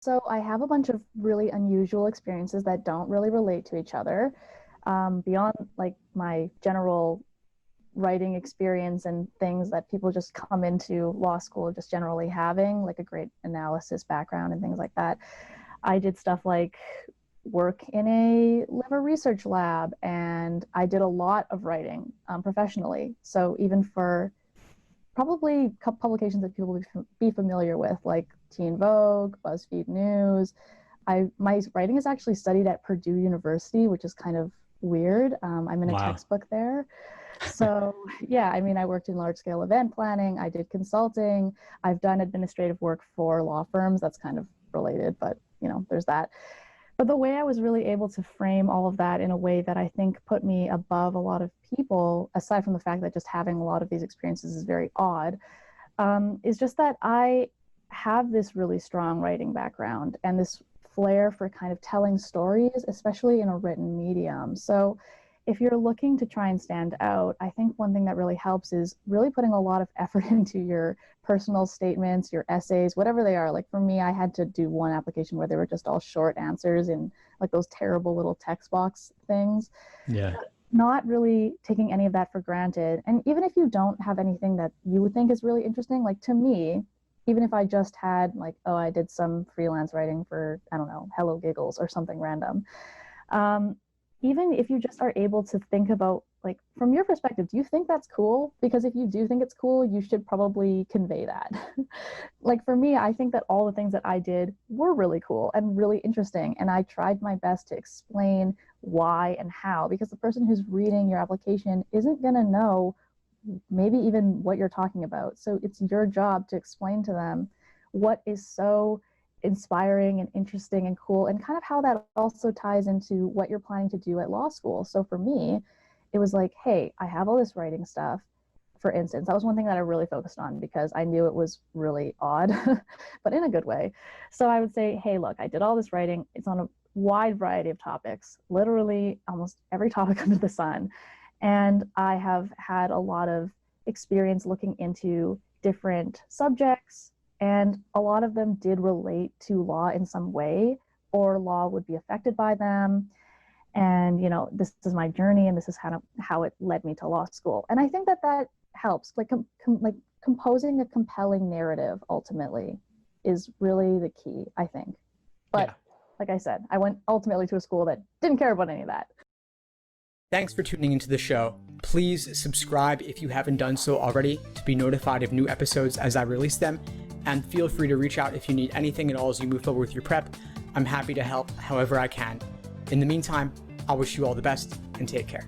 So I have a bunch of really unusual experiences that don't really relate to each other. Beyond like my general writing experience and things that people just come into law school just generally having, like a great analysis background and things like that. I did stuff like work in a liver research lab, and I did a lot of writing professionally. So even for probably publications that people will be familiar with, like Teen Vogue, BuzzFeed News. My writing is actually studied at Purdue University, which is kind of weird. I'm in a Wow. textbook there. So yeah, I mean, I worked in large scale event planning. I did consulting. I've done administrative work for law firms. That's kind of related, but there's that. But the way I was really able to frame all of that in a way that I think put me above a lot of people, aside from the fact that just having a lot of these experiences is very odd, is just that I have this really strong writing background and this flair for kind of telling stories, especially in a written medium. So if you're looking to try and stand out, I think one thing that really helps is really putting a lot of effort into your personal statements, your essays, whatever they are. Like for me, I had to do one application where they were just all short answers in like those terrible little text box things. Yeah. Not really taking any of that for granted. And even if you don't have anything that you would think is really interesting, like to me, even if I just had like, oh, I did some freelance writing for, I don't know, Hello Giggles or something random. Um, Even if you just are able to think about, like, from your perspective, do you think that's cool? Because if you do think it's cool, you should probably convey that. Like for me, I think that all the things that I did were really cool and really interesting. And I tried my best to explain why and how, because the person who's reading your application isn't going to know maybe even what you're talking about. So it's your job to explain to them what is so inspiring and interesting and cool, and kind of how that also ties into what you're planning to do at law school. So for me, it was like, hey, I have all this writing stuff. For instance, that was one thing that I really focused on because I knew it was really odd, but in a good way. So I would say, hey, look, I did all this writing. It's on a wide variety of topics, literally almost every topic under the sun. And I have had a lot of experience looking into different subjects, and a lot of them did relate to law in some way, or law would be affected by them. And this is my journey, and this is kind of how it led me to law school. And I think that that helps, like like composing a compelling narrative ultimately is really the key, I think. Yeah. But like I said, I went ultimately to a school that didn't care about any of that. Thanks for tuning into the show. Please subscribe if you haven't done so already to be notified of new episodes as I release them. And feel free to reach out if you need anything at all as you move forward with your prep. I'm happy to help however I can. In the meantime, I'll wish you all the best and take care.